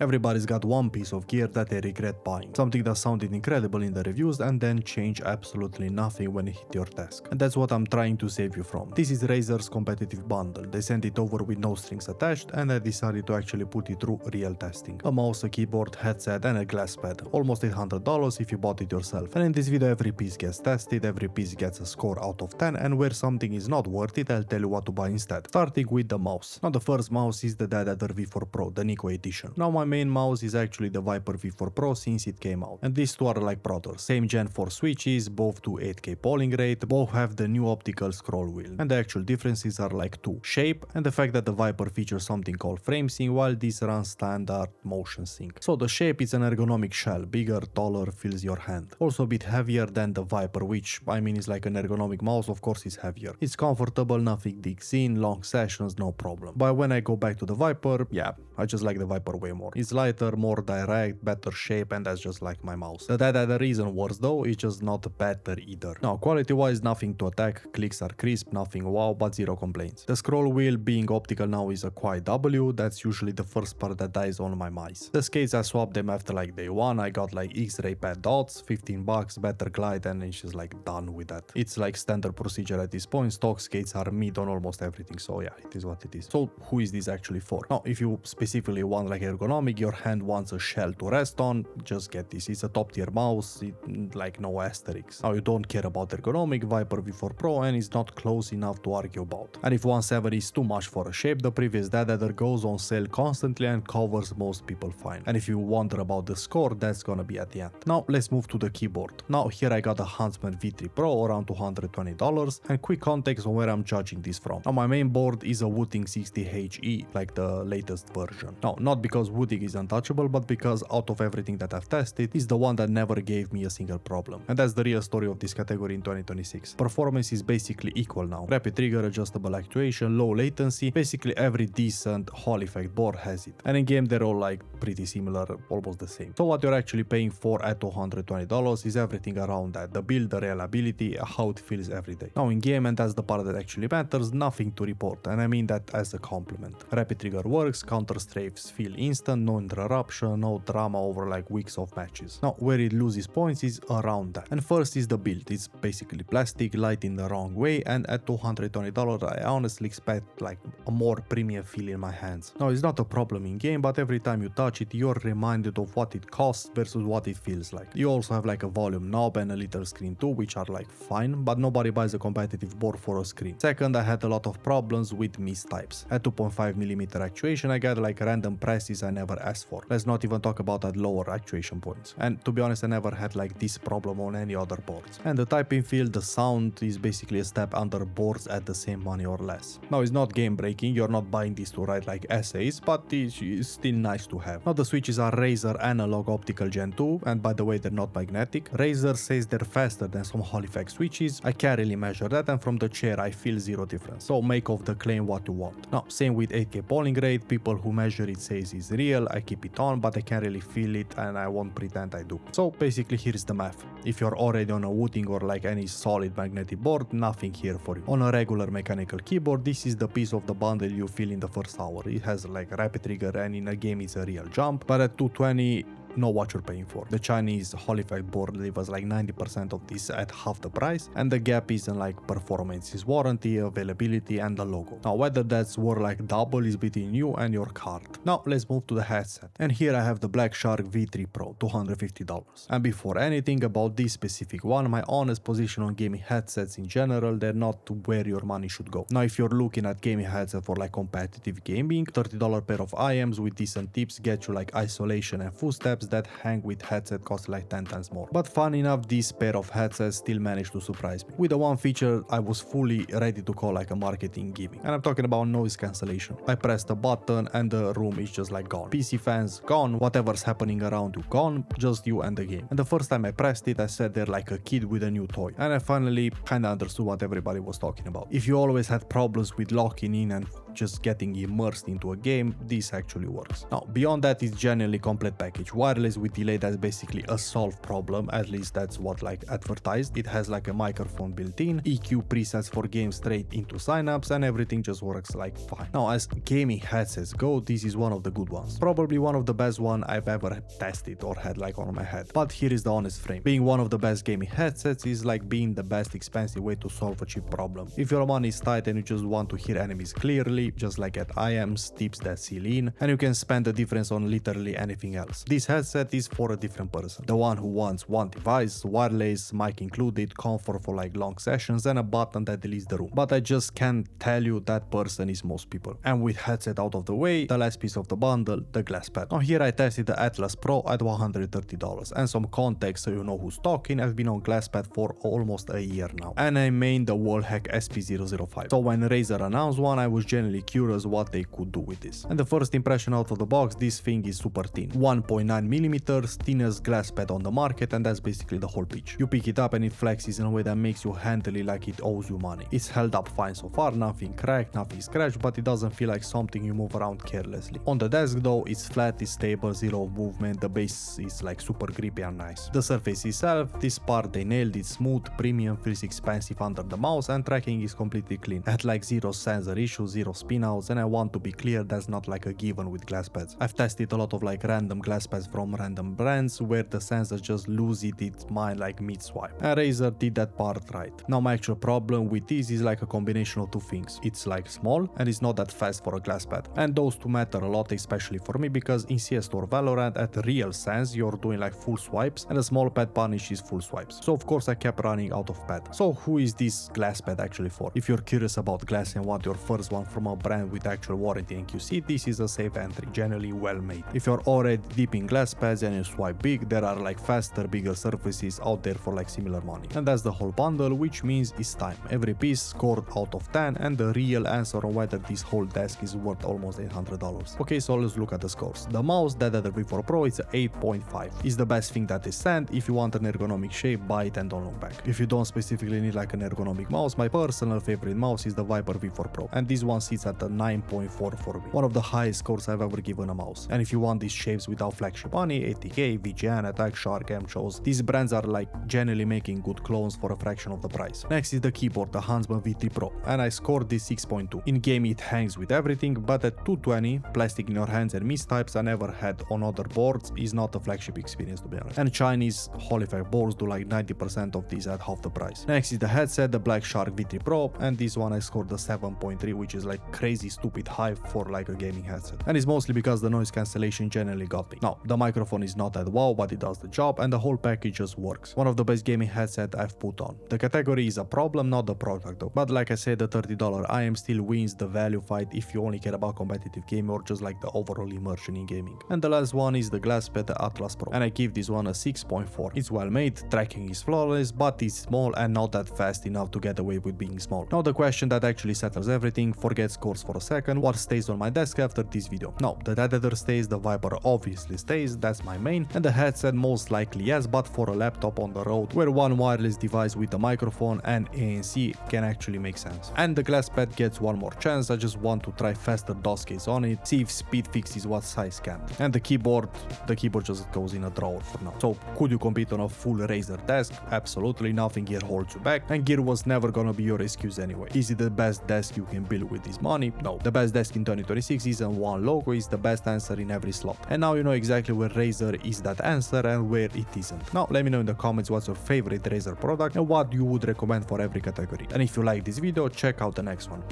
Everybody's got one piece of gear that they regret buying, something that sounded incredible in the reviews and then changed absolutely nothing when it hit your desk. And that's what I'm trying to save you from. This is Razer's competitive bundle. They sent it over with no strings attached, and I decided to actually put it through real testing. A mouse, a keyboard, headset and a glass pad. Almost $800 if you bought it yourself. And in this video every piece gets tested, every piece gets a score out of 10, and where something is not worth it, I'll tell you what to buy instead. Starting with the mouse. Now the first mouse is the Deathadder V4 Pro, the NiKo edition. Now my main mouse is actually the Viper V4 Pro since it came out. And these two are like brothers. Same Gen 4 switches, both do 8K polling rate, both have the new optical scroll wheel. And the actual differences are like two: shape and the fact that the Viper features something called frame sync while this runs standard motion sync. So the shape is an ergonomic shell, bigger, taller, fills your hand. Also a bit heavier than the Viper, which I mean is like an ergonomic mouse, of course it's heavier. It's comfortable, nothing digs in, long sessions, no problem. But when I go back to the Viper, yeah, I just like the Viper way more. It's lighter, more direct, better shape, and that's just like my mouse. The Deathadder isn't worse though, it's just not better either. Now quality wise nothing to attack, clicks are crisp, nothing wow, but zero complaints. The scroll wheel being optical now is a quiet W, that's usually the first part that dies on my mice. The skates I swapped them after like day one, I got like X-ray pad dots, $15, better glide, and it's just like done with that. It's like standard procedure at this point, stock skates are mid on almost everything, so yeah, it is what it is. So who is this actually for? Now if you specifically want like ergonomic, your hand wants a shell to rest on, just get this. It's a top tier mouse, like no asterisks. Now you don't care about ergonomic, Viper V4 Pro, and it's not close enough to argue about. And if 170 is too much for a shape, the previous Deathadder goes on sale constantly and covers most people fine. And if you wonder about the score, that's gonna be at the end. Now let's move to the keyboard. Now here I got a Huntsman V3 Pro around $220, and quick context on where I'm judging this from. Now my main board is a Wooting 60HE, like the latest version. Now not because Wooting is untouchable, but because out of everything that I've tested, it's the one that never gave me a single problem. And that's the real story of this category in 2026. Performance is basically equal now. Rapid trigger, adjustable actuation, low latency, basically every decent Hall effect board has it. And in game they're all like pretty similar, almost the same. So what you're actually paying for at $220 is everything around that. The build, the reliability, how it feels every day. Now in game, and that's the part that actually matters, nothing to report, and I mean that as a compliment. Rapid trigger works, counter strafes feel instant, no interruption, no drama over like weeks of matches. Now where it loses points is around that. And first is the build. It's basically plastic, light in the wrong way, and at $220 I honestly expect like a more premium feel in my hands. Now it's not a problem in game, but every time you touch it you're reminded of what it costs versus what it feels like. You also have like a volume knob and a little screen too, which are like fine, but nobody buys a competitive board for a screen. Second, I had a lot of problems with mistypes. At 2.5mm actuation I got like random presses I never asked for. Let's not even talk about at lower actuation points. And to be honest, I never had like this problem on any other boards. And the typing feel, the sound is basically a step under boards at the same money or less. Now it's not game breaking, you're not buying this to write like essays, but it's still nice to have. Now the switches are Razer analog optical Gen 2, and by the way they're not magnetic. Razer says they're faster than some Hall effect switches. I can't really measure that, and from the chair I feel zero difference. So make of the claim what you want. Now same with 8K polling rate, people who measure it says it's real, I keep it on, but I can't really feel it and I won't pretend I do. So basically here's the math. If you're already on a Wooting or like any solid magnetic board, nothing here for you. On a regular mechanical keyboard, this is the piece of the bundle you feel in the first hour. It has like rapid trigger, and in a game it's a real jump, but at 220 know what you're paying for. The Chinese Hall effect board delivers like 90% of this at half the price, and the gap isn't like performance, is warranty, availability, and the logo. Now whether that's worth like double is between you and your card. Now let's move to the headset, and here I have the BlackShark V3 Pro, $250. And before anything about this specific one, my honest position on gaming headsets in general, they're not where your money should go. Now if you're looking at gaming headset for like competitive gaming, $30 pair of IMs with decent tips get you like isolation and footsteps that hang with headset cost like 10 times more. But fun enough, this pair of headsets still managed to surprise me. With the one feature I was fully ready to call like a marketing gimmick, and I'm talking about noise cancellation. I pressed a button and the room is just like gone. PC fans gone, whatever's happening around you gone, just you and the game. And the first time I pressed it I sat there like a kid with a new toy, and I finally kinda understood what everybody was talking about. If you always had problems with locking in and just getting immersed into a game, this actually works. Now beyond that, it's genuinely complete package. wireless with delay, that's basically a solved problem, at least that's what like advertised. It has like a microphone built in, EQ presets for games straight into synapse, and everything just works like fine. Now as gaming headsets go, this is one of the good ones. Probably one of the best one I've ever tested or had like on my head. But here is the honest frame. Being one of the best gaming headsets is like being the best expensive way to solve a cheap problem. If your money is tight and you just want to hear enemies clearly, just like at IAMS, tips that seal in, and you can spend the difference on literally anything else. This headset is for a different person. The one who wants one device, wireless, mic included, comfort for like long sessions, and a button that deletes the room. But I just can't tell you that person is most people. And with headset out of the way, the last piece of the bundle, the glass pad. Now here I tested the Atlas Pro at $130, and some context so you know who's talking, I've been on glass pad for almost a year now, and I main the Wallhack SP005. So when Razer announced one, I was genuinely curious what they could do with this. And the first impression out of the box, this thing is super thin. 1.9mm, thinnest glass pad on the market, and that's basically the whole pitch. You pick it up and it flexes in a way that makes you handle it like it owes you money. It's held up fine so far, nothing cracked, nothing scratched, but it doesn't feel like something you move around carelessly. On the desk though, it's flat, it's stable, zero movement, the base is like super grippy and nice. The surface itself, this part they nailed it smooth, premium, feels expensive under the mouse, and tracking is completely clean. At like zero sensor issues, zero spinouts, and I want to be clear, that's not like a given with glass pads. I've tested a lot of like random glass pads from random brands where the sensor just loses its mind like mid-swipe, and Razer did that part right. Now my actual problem with this is like a combination of two things. It's like small and it's not that fast for a glass pad, and those two matter a lot, especially for me, because in CS or Valorant at real sense you're doing like full swipes and a small pad punishes full swipes. So of course I kept running out of pad. So who is this glass pad actually for? If you're curious about glass and want your first one from a brand with actual warranty and QC, this is a safe entry, generally well made. If you're already deep in glass pads and you swipe big, there are like faster, bigger surfaces out there for like similar money. And that's the whole bundle, which means it's time. Every piece scored out of 10, and the real answer on whether this whole desk is worth almost $800. Okay, so let's look at the scores. The mouse, Deathadder V4 Pro, is 8.5. It's the best thing that is sent. If you want an ergonomic shape, buy it and don't look back. If you don't specifically need like an ergonomic mouse, my personal favorite mouse is the Viper V4 Pro, and this one sits at a 9.4 for me. One of the highest scores I've ever given a mouse. And if you want these shapes without flagship money, ATK, VGN, BlackShark, M-Chose, these brands are like generally making good clones for a fraction of the price. Next is the keyboard, the Huntsman V3 Pro, and I scored this 6.2. In game it hangs with everything, but at 220, plastic in your hands and mistypes I never had on other boards is not a flagship experience, to be honest. And Chinese Halifax boards do like 90% of these at half the price. Next is the headset, the BlackShark V3 Pro, and this one I scored the 7.3, which is like crazy stupid high for like a gaming headset. And it's mostly because the noise cancellation generally got me. Now, the microphone is not that wow, but it does the job, and the whole package just works. One of the best gaming headsets I've put on. The category is a problem, not the product though. But like I said, the $30 IM still wins the value fight if you only care about competitive gaming or just like the overall immersion in gaming. And the last one is the glass pad, the Atlas Pro, and I give this one a 6.4. It's well made, tracking is flawless, but it's small and not that fast enough to get away with being small. Now the question that actually settles everything, forget scores for a second, what stays on my desk after this video? No, the Deathadder stays, the Viper obviously stays, that's my main, and the headset most likely yes, but for a laptop on the road where one wireless device with a microphone and ANC can actually make sense. And the glass pad gets one more chance, I just want to try faster DOS keys on it, see if speed fix is what size can't. And the keyboard just goes in a drawer for now. So could you compete on a full Razer desk? Absolutely, nothing here holds you back, and gear was never gonna be your excuse anyway. Is it the best desk you can build with this money? No. The best desk in 2026 isn't one logo, is the best answer in every slot. And now you know exactly where Razer is that answer and where it isn't. Now let me know in the comments what's your favorite Razer product and what you would recommend for every category. And if you like this video, check out the next one.